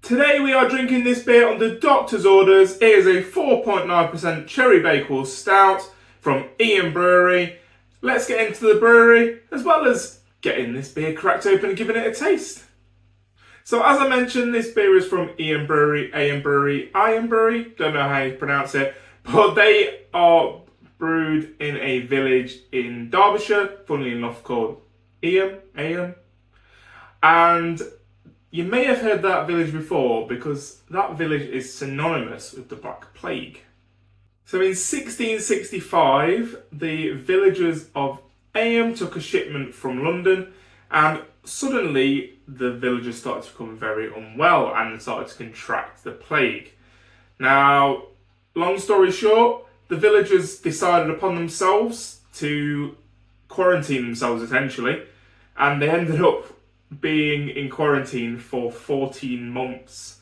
Today we are drinking this beer under doctor's orders. It is a 4.9% Cherry Bakewell Stout from Eyam Brewery. Let's get into the brewery as well as getting this beer cracked open and giving it a taste. So as I mentioned, this beer is from Eyam Brewery, don't know how you pronounce it, but they are brewed in a village in Derbyshire, funnily enough called Eyam. And you may have heard that village before because that village is synonymous with the Black Plague. So in 1665, the villagers of Eyam took a shipment from London, and suddenly the villagers started to become very unwell and started to contract the plague. Now, long story short, the villagers decided upon themselves to quarantine themselves essentially, and they ended up being in quarantine for 14 months,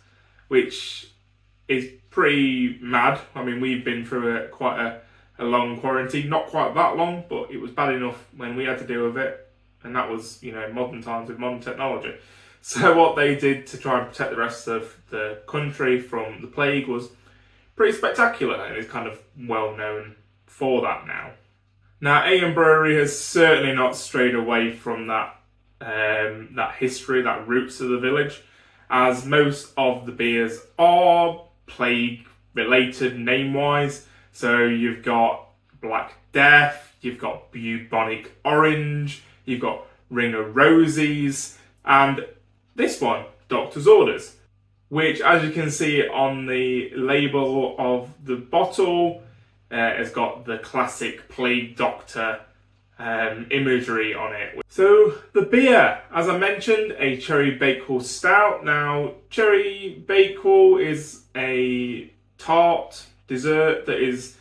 which is pretty mad. I mean, we've been through quite a long quarantine, not quite that long, but it was bad enough when we had to deal with it, and that was, modern times with modern technology. So what they did to try and protect the rest of the country from the plague was pretty spectacular, and is kind of well known for that now. Now, Eyam Brewery has certainly not strayed away from that history, that roots of the village, as most of the beers are plague related name-wise. So you've got Black Death, you've got Bubonic Orange, you've got Ring of Roses, and this one, Doctor's Orders, which, as you can see on the label of the bottle, has got the classic Plague Doctor imagery on it. So the beer, as I mentioned, a Cherry Bakewell Stout. Now, Cherry Bakewell is a tart dessert that is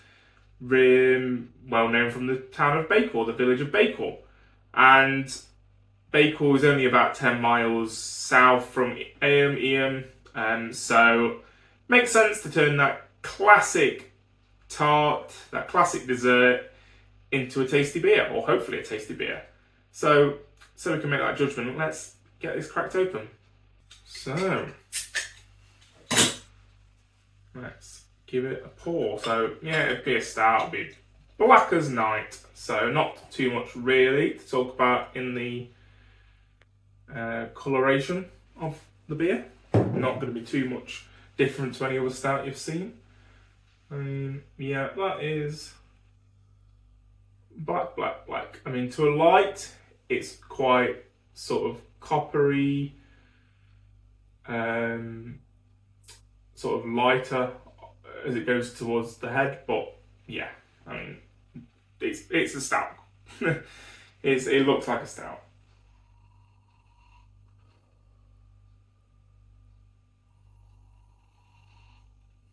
well known from the town of Bakewell, the village of Bakewell. And Bakewell is only about 10 miles south from Eyam, so makes sense to turn that classic tart, that classic dessert, into a tasty beer, or hopefully a tasty beer. So we can make that judgment. Let's get this cracked open. So let's give it a pour. So yeah, it'd be a stout, it'll be black as night. So not too much really to talk about in the coloration of the beer. Not going to be too much different to any other stout you've seen. Yeah, that is black. I mean, to a light, it's quite sort of coppery, sort of lighter as it goes towards the head. But yeah, I mean, it's a stout. It looks like a stout.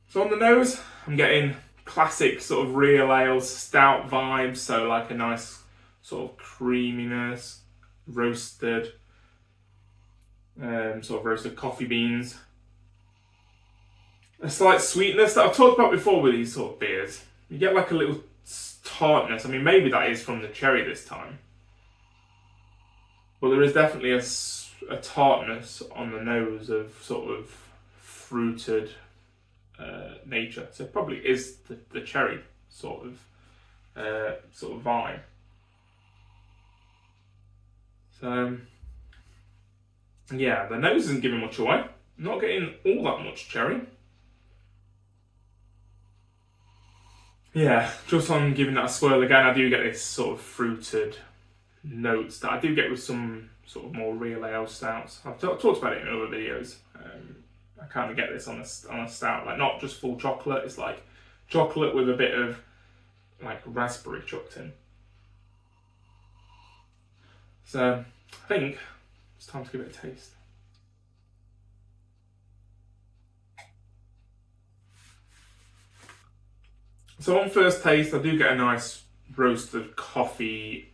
So on the nose, I'm getting classic sort of real ale stout vibes, so like a nice sort of creaminess, roasted coffee beans. A slight sweetness that I've talked about before with these sort of beers. You get like a little tartness. I mean, maybe that is from the cherry this time. But there is definitely a tartness on the nose of sort of fruited nature, so it probably is the cherry sort of vibe. So yeah, the nose isn't giving much away. Not getting all that much cherry. Yeah, just on giving that a swirl again, I do get this sort of fruited notes that I do get with some sort of more real ale stouts. I've talked about it in other videos. I kind of get this on a stout, like not just full chocolate, it's like chocolate with a bit of like raspberry chucked in. So I think it's time to give it a taste. So on first taste, I do get a nice roasted coffee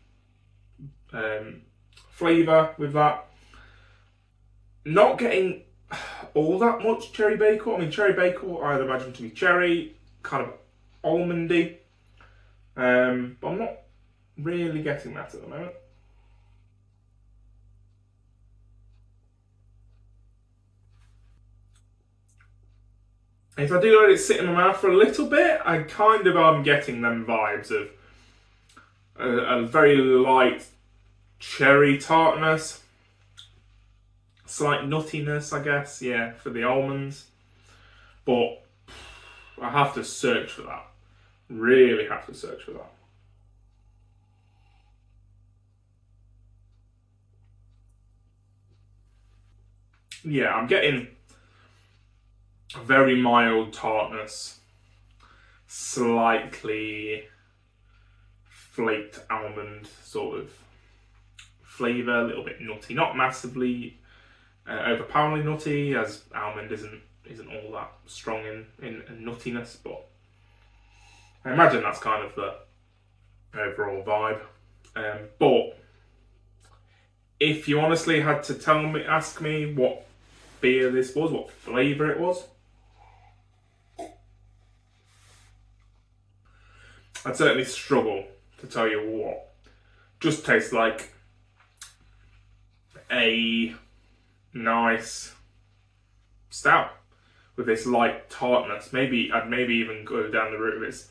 flavour with that. Not getting all that much Cherry Bakewell. I mean, Cherry Bakewell I'd imagine to be cherry, kind of almondy, but I'm not really getting that at the moment. If I do let it sit in my mouth for a little bit, I kind of am getting them vibes of a very light cherry tartness, slight nuttiness, I guess, yeah, for the almonds. But I have to search for that. Really have to search for that. Yeah, I'm getting a very mild tartness, slightly flaked almond sort of flavour, a little bit nutty, not massively overpoweringly nutty, as almond isn't all that strong in nuttiness, but I imagine that's kind of the overall vibe. But if you honestly had to ask me what beer this was, what flavour it was, I'd certainly struggle to tell you what. Just tastes like a nice stout with this light tartness. I'd maybe even go down the route of its.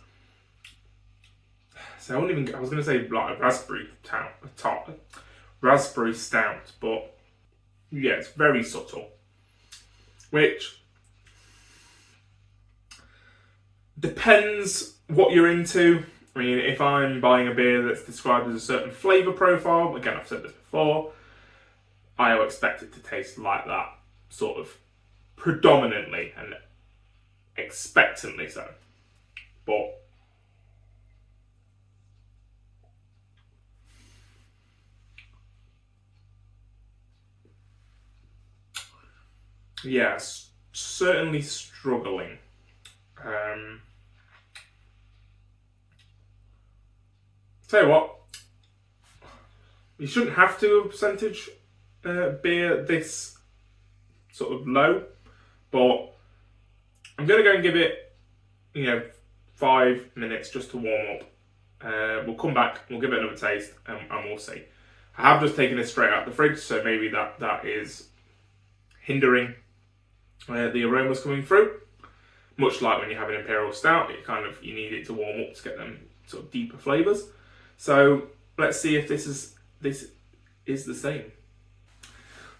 So I was going to say like a raspberry stout, but yeah, it's very subtle, which depends what you're into. I mean, if I'm buying a beer that's described as a certain flavour profile, again, I've said this before, I will expect it to taste like that, sort of predominantly and expectantly so. But yes, certainly struggling. Tell you what, you shouldn't have to a percentage beer this sort of low, but I'm going to go and give it, 5 minutes just to warm up. We'll come back, we'll give it another taste, and we'll see. I have just taken it straight out the fridge, so maybe that is hindering the aromas coming through. Much like when you have an imperial stout, you need it to warm up to get them sort of deeper flavours. So let's see if this is the same.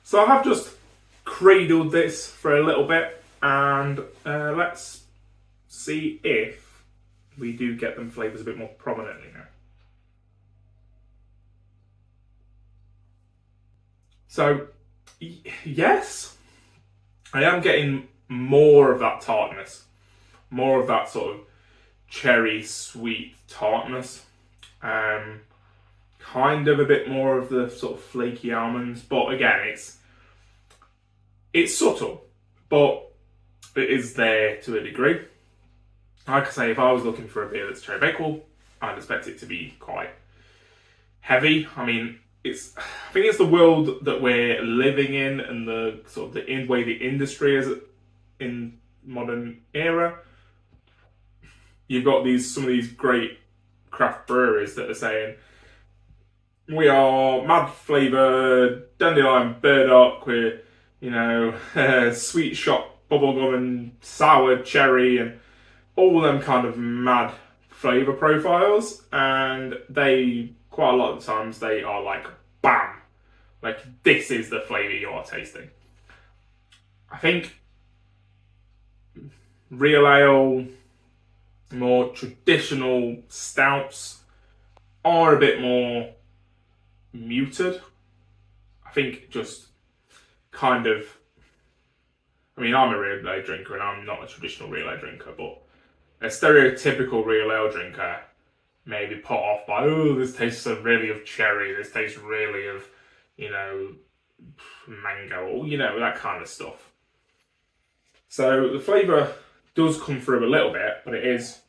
So I have just cradled this for a little bit, and let's see if we do get them flavours a bit more prominently now. So yes, I am getting more of that tartness, more of that sort of cherry sweet tartness. Kind of a bit more of the sort of flaky almonds, but again, it's subtle, but it is there to a degree. Like I say, if I was looking for a beer that's Cherry Bakewell, I'd expect it to be quite heavy. I mean, I think it's the world that we're living in, and the sort of the way the industry is in modern era. You've got some of these great craft breweries that are saying, we are mad flavoured, dandelion burdock with, sweet shot bubblegum and sour cherry and all them kind of mad flavour profiles. And quite a lot of the times, they are like, bam, like this is the flavour you are tasting. I think real ale, more traditional stouts are a bit more muted. I think just kind of, I'm a real ale drinker and I'm not a traditional real ale drinker, but a stereotypical real ale drinker may be put off by, this tastes really of cherry, this tastes really of, mango, or, that kind of stuff. So the flavour does come through a little bit, but it is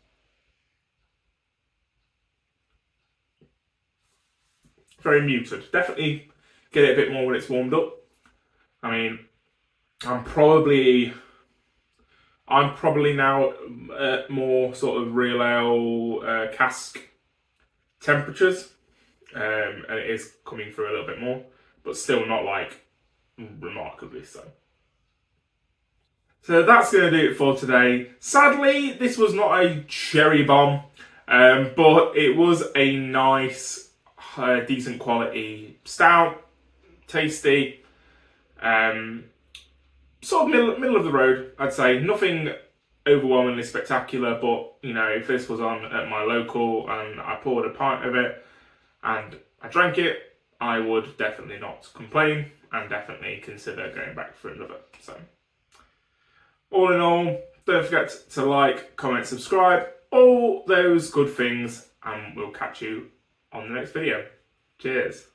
very muted. Definitely get it a bit more when it's warmed up. I'm probably now at more sort of real ale cask temperatures, and it is coming through a little bit more, but still not like remarkably so. So that's going to do it for today. Sadly, this was not a cherry bomb, but it was a nice, decent quality stout, tasty, sort of middle of the road, I'd say. Nothing overwhelmingly spectacular, but you know, if this was on at my local and I poured a pint of it and I drank it, I would definitely not complain and definitely consider going back for another. So, all in all, don't forget to like, comment, subscribe, all those good things, and we'll catch you on the next video. Cheers.